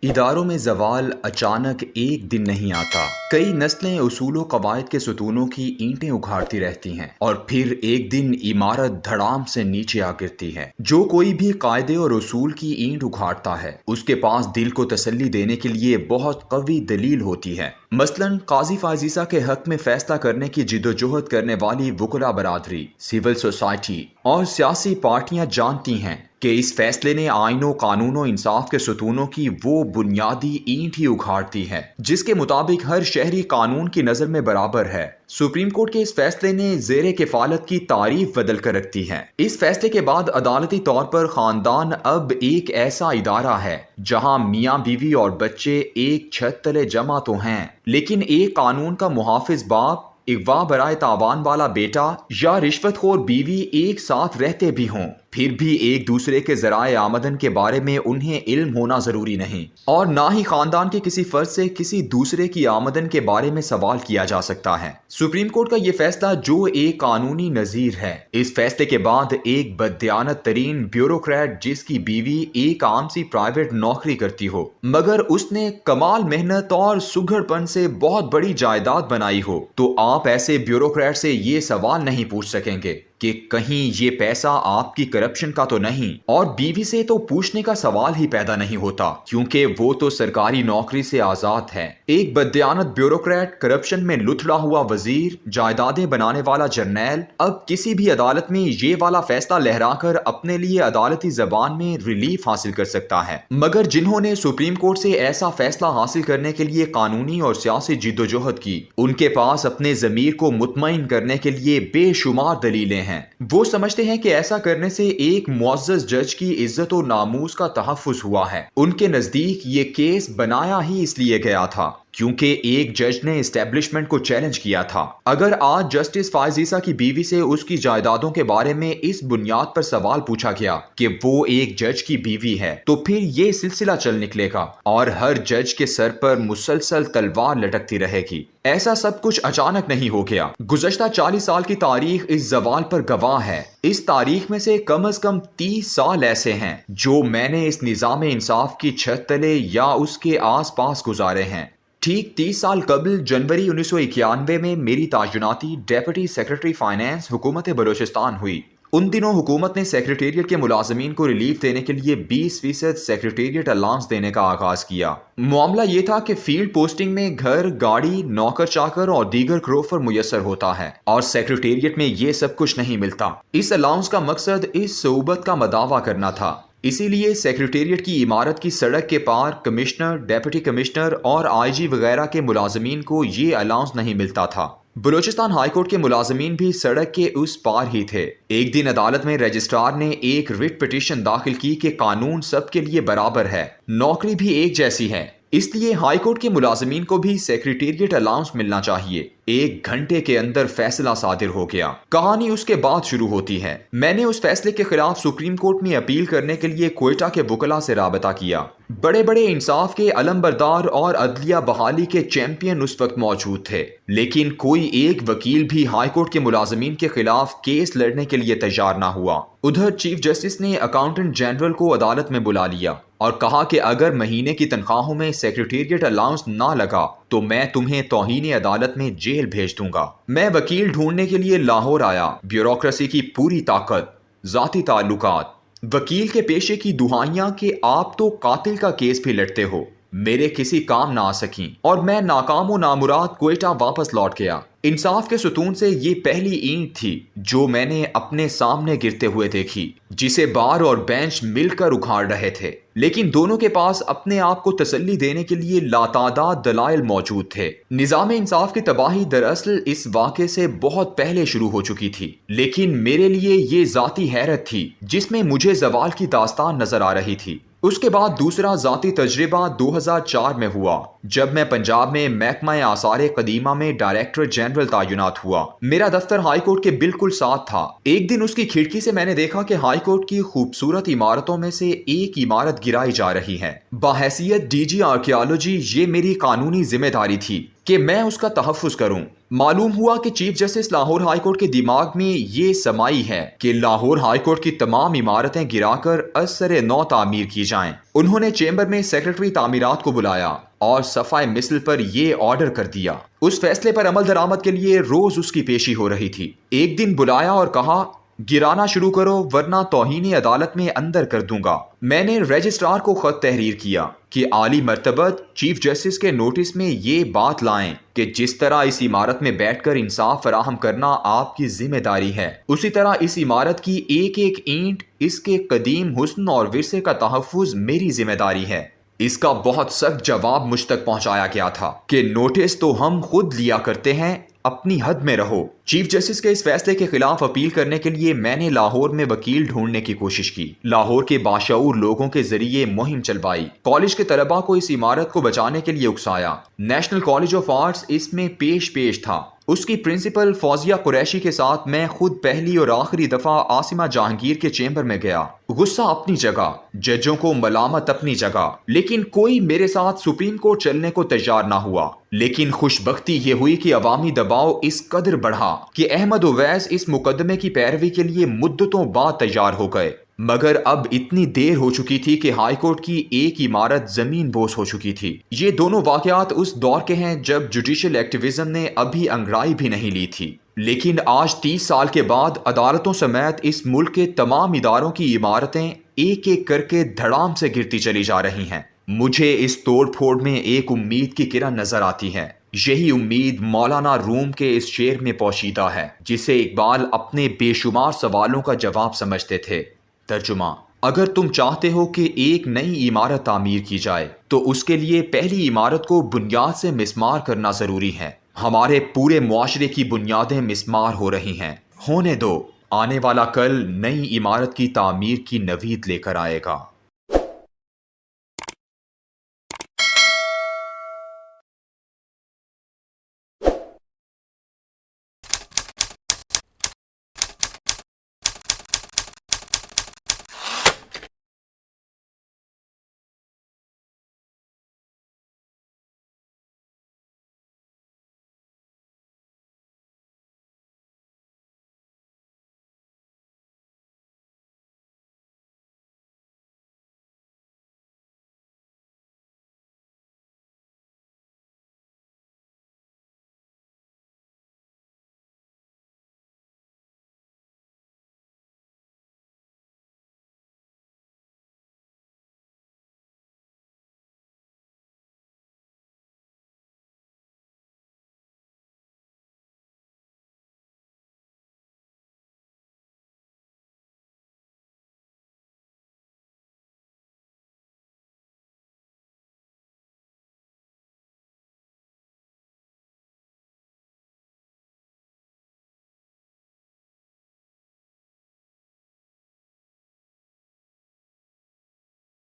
اداروں میں زوال اچانک ایک دن نہیں آتا۔ کئی نسلیں اصول و قواعد کے ستونوں کی اینٹیں اکھاڑتی رہتی ہیں اور پھر ایک دن عمارت دھڑام سے نیچے آ گرتی ہے۔ جو کوئی بھی قاعدے اور اصول کی اینٹ اکھاڑتا ہے اس کے پاس دل کو تسلی دینے کے لیے بہت قوی دلیل ہوتی ہے۔ مثلاً قاضی فائز عیسیٰ کے حق میں فیصلہ کرنے کی جدوجہد کرنے والی وکلاء برادری، سول سوسائٹی اور سیاسی پارٹیاں جانتی ہیں کہ اس فیصلے نے آئین و قانون و انصاف کے ستونوں کی وہ بنیادی اینٹ ہی اکھاڑ دی ہے جس کے مطابق ہر شہری قانون کی نظر میں برابر ہے۔ سپریم کورٹ کے اس فیصلے نے زیر کفالت کی تعریف بدل کر رکھ دی ہے۔ اس فیصلے کے بعد عدالتی طور پر خاندان اب ایک ایسا ادارہ ہے جہاں میاں بیوی اور بچے ایک چھت تلے جمع تو ہیں، لیکن ایک قانون کا محافظ باپ، اغوا برائے تاوان والا بیٹا یا رشوت خور بیوی ایک ساتھ رہتے بھی ہوں، پھر بھی ایک دوسرے کے ذرائع آمدن کے بارے میں انہیں علم ہونا ضروری نہیں، اور نہ ہی خاندان کے کسی فرد سے کسی دوسرے کی آمدن کے بارے میں سوال کیا جا سکتا ہے۔ سپریم کورٹ کا یہ فیصلہ جو ایک قانونی نظیر ہے، اس فیصلے کے بعد ایک بددیانت ترین بیوروکریٹ جس کی بیوی ایک عام سی پرائیویٹ نوکری کرتی ہو مگر اس نے کمال محنت اور سگھڑ پن سے بہت بڑی جائیداد بنائی ہو، تو آپ ایسے بیوروکریٹ سے یہ سوال نہیں پوچھ سکیں گے کہ کہیں یہ پیسہ آپ کی کرپشن کا تو نہیں، اور بیوی سے تو پوچھنے کا سوال ہی پیدا نہیں ہوتا کیونکہ وہ تو سرکاری نوکری سے آزاد ہے۔ ایک بددیانت بیوروکریٹ، کرپشن میں لتھڑا ہوا وزیر، جائیدادیں بنانے والا جرنیل اب کسی بھی عدالت میں یہ والا فیصلہ لہرا کر اپنے لیے عدالتی زبان میں ریلیف حاصل کر سکتا ہے، مگر جنہوں نے سپریم کورٹ سے ایسا فیصلہ حاصل کرنے کے لیے قانونی اور سیاسی جدوجہد کی، ان کے پاس اپنے ضمیر کو مطمئن کرنے کے لیے بے شمار دلیلیں ہیں۔ وہ سمجھتے ہیں کہ ایسا کرنے سے ایک معزز جج کی عزت و ناموس کا تحفظ ہوا ہے۔ ان کے نزدیک یہ کیس بنایا ہی اس لیے گیا تھا کیونکہ ایک جج نے اسٹیبلشمنٹ کو چیلنج کیا تھا۔ اگر آج جسٹس فائز عیسیٰ کی بیوی سے اس کی جائیدادوں کے بارے میں اس بنیاد پر سوال پوچھا گیا کہ وہ ایک جج کی بیوی ہے تو پھر یہ سلسلہ چل نکلے گا اور ہر جج کے سر پر مسلسل تلوار لٹکتی رہے گی۔ ایسا سب کچھ اچانک نہیں ہو گیا۔ گزشتہ 40 سال کی تاریخ اس زوال پر گواہ ہے۔ اس تاریخ میں سے کم از کم 30 سال ایسے ہیں جو میں نے اس نظام انصاف کی چھت تلے یا اس کے آس پاس گزارے ہیں۔ ٹھیک 30 سال قبل جنوری 1991 میں میری تعیناتی ڈیپٹی سیکرٹری فائنانس حکومت بلوچستان ہوئی۔ ان دنوں حکومت نے سیکریٹریٹ کے ملازمین کو ریلیف دینے کے لیے 20% سیکریٹریٹ الاؤنس دینے کا آغاز کیا۔ معاملہ یہ تھا کہ فیلڈ پوسٹنگ میں گھر، گاڑی، نوکر چاکر اور دیگر کروفر میسر ہوتا ہے اور سیکریٹریٹ میں یہ سب کچھ نہیں ملتا۔ اس الاؤنس کا مقصد اس صعوبت کا مداوع کرنا تھا۔ اسی لیے سیکریٹریٹ کی عمارت کی سڑک کے پار کمشنر، ڈیپٹی کمشنر اور آئی جی وغیرہ کے ملازمین کو یہ الاؤنس نہیں ملتا تھا۔ بلوچستان ہائی کورٹ کے ملازمین بھی سڑک کے اس پار ہی تھے۔ ایک دن عدالت میں رجسٹرار نے ایک ریٹ پٹیشن داخل کی کہ قانون سب کے لیے برابر ہے، نوکری بھی ایک جیسی ہے، اس لیے ہائی کورٹ کے ملازمین کو بھی سیکریٹریٹ الاؤنس ملنا چاہیے۔ 1 گھنٹے کے اندر فیصلہ صادر ہو گیا۔ کہانی اس کے بعد شروع ہوتی ہے۔ میں نے اس فیصلے کے خلاف سپریم کورٹ میں اپیل کرنے کے لیے کوئٹہ کے وکلاء سے رابطہ کیا۔ بڑے بڑے انصاف کے علم بردار اور عدلیہ بحالی کے چیمپئن اس وقت موجود تھے، لیکن کوئی ایک وکیل بھی ہائی کورٹ کے ملازمین کے خلاف کیس لڑنے کے لیے تیار نہ ہوا۔ ادھر چیف جسٹس نے اکاؤنٹنٹ جنرل کو عدالت میں بلا لیا اور کہا کہ اگر مہینے کی تنخواہوں میں سیکریٹریٹ الاؤنس نہ لگا تو میں تمہیں توہین عدالت میں جیل بھیج دوں گا۔ میں وکیل ڈھونڈنے کے لیے لاہور آیا۔ بیوروکریسی کی پوری طاقت، ذاتی تعلقات، وکیل کے پیشے کی دہائیاں کہ آپ تو قاتل کا کیس بھی لڑتے ہو، میرے کسی کام نہ آ سکیں اور میں ناکام و نامراد کوئٹہ واپس لوٹ گیا۔ انصاف کے ستون سے یہ پہلی اینٹ تھی جو میں نے اپنے سامنے گرتے ہوئے دیکھی، جسے بار اور بینچ مل کر اکھاڑ رہے تھے، لیکن دونوں کے پاس اپنے آپ کو تسلی دینے کے لیے لاتعداد دلائل موجود تھے۔ نظام انصاف کی تباہی دراصل اس واقعے سے بہت پہلے شروع ہو چکی تھی، لیکن میرے لیے یہ ذاتی حیرت تھی جس میں مجھے زوال کی داستان نظر آ رہی تھی۔ اس کے بعد دوسرا ذاتی تجربہ 2004 میں ہوا جب میں پنجاب میں محکمہ آثار قدیمہ میں ڈائریکٹر جنرل تعینات ہوا۔ میرا دفتر ہائی کورٹ کے بالکل ساتھ تھا۔ ایک دن اس کی کھڑکی سے میں نے دیکھا کہ ہائی کورٹ کی خوبصورت عمارتوں میں سے ایک عمارت گرائی جا رہی ہے۔ بحیثیت ڈی جی آرکیالوجی یہ میری قانونی ذمہ داری تھی کہ میں اس کا تحفظ کروں۔ معلوم ہوا کہ chief justice Lahore high court کے دماغ میں یہ سمائی ہے کہ لاہور ہائی کورٹ کی تمام عمارتیں گرا کر ازسر نو تعمیر کی جائیں۔ انہوں نے چیمبر میں سیکرٹری تعمیرات کو بلایا اور صفحہ مثل پر یہ آرڈر کر دیا۔ اس فیصلے پر عمل درآمد کے لیے روز اس کی پیشی ہو رہی تھی۔ ایک دن بلایا اور کہا گرانا شروع کرو ورنہ توہین عدالت میں اندر کر دوں گا۔ میں نے رجسٹرار کو خط تحریر کیا کہ عالی مرتبت چیف جسٹس کے نوٹس میں یہ بات لائیں کہ جس طرح اس عمارت میں بیٹھ کر انصاف فراہم کرنا آپ کی ذمہ داری ہے، اسی طرح اس عمارت کی ایک ایک اینٹ، اس کے قدیم حسن اور ورثے کا تحفظ میری ذمہ داری ہے۔ اس کا بہت سخت جواب مجھ تک پہنچایا گیا تھا کہ نوٹس تو ہم خود لیا کرتے ہیں، اپنی حد میں رہو۔ چیف جسٹس کے اس فیصلے کے خلاف اپیل کرنے کے لیے میں نے لاہور میں وکیل ڈھونڈنے کی کوشش کی، لاہور کے باشعور لوگوں کے ذریعے مہم چلوائی، کالج کے طلباء کو اس عمارت کو بچانے کے لیے اکسایا۔ نیشنل کالج آف آرٹس اس میں پیش تھا۔ اس کی پرنسپل فوزیہ قریشی کے ساتھ میں خود پہلی اور آخری دفعہ عاصمہ جہانگیر کے چیمبر میں گیا۔ غصہ اپنی جگہ، ججوں کو ملامت اپنی جگہ، لیکن کوئی میرے ساتھ سپریم کورٹ چلنے کو تیار نہ ہوا۔ لیکن خوش بختی یہ ہوئی کہ عوامی دباؤ اس قدر بڑھا کہ احمد اویس اس مقدمے کی پیروی کے لیے مدتوں بعد تیار ہو گئے، مگر اب اتنی دیر ہو چکی تھی کہ ہائی کورٹ کی ایک عمارت زمین بوس ہو چکی تھی۔ یہ دونوں واقعات اس دور کے ہیں جب جوڈیشل ایکٹیویزم نے ابھی انگڑائی بھی نہیں لی تھی، لیکن آج 30 سال کے بعد عدالتوں سمیت اس ملک کے تمام اداروں کی عمارتیں ایک ایک کر کے دھڑام سے گرتی چلی جا رہی ہیں۔ مجھے اس توڑ پھوڑ میں ایک امید کی کرن نظر آتی ہے۔ یہی امید مولانا روم کے اس شعر میں پوشیدہ ہے جسے اقبال اپنے بے شمار سوالوں کا جواب سمجھتے تھے۔ ترجمہ: اگر تم چاہتے ہو کہ ایک نئی عمارت تعمیر کی جائے تو اس کے لیے پہلی عمارت کو بنیاد سے مسمار کرنا ضروری ہے۔ ہمارے پورے معاشرے کی بنیادیں مسمار ہو رہی ہیں۔ ہونے دو، آنے والا کل نئی عمارت کی تعمیر کی نوید لے کر آئے گا۔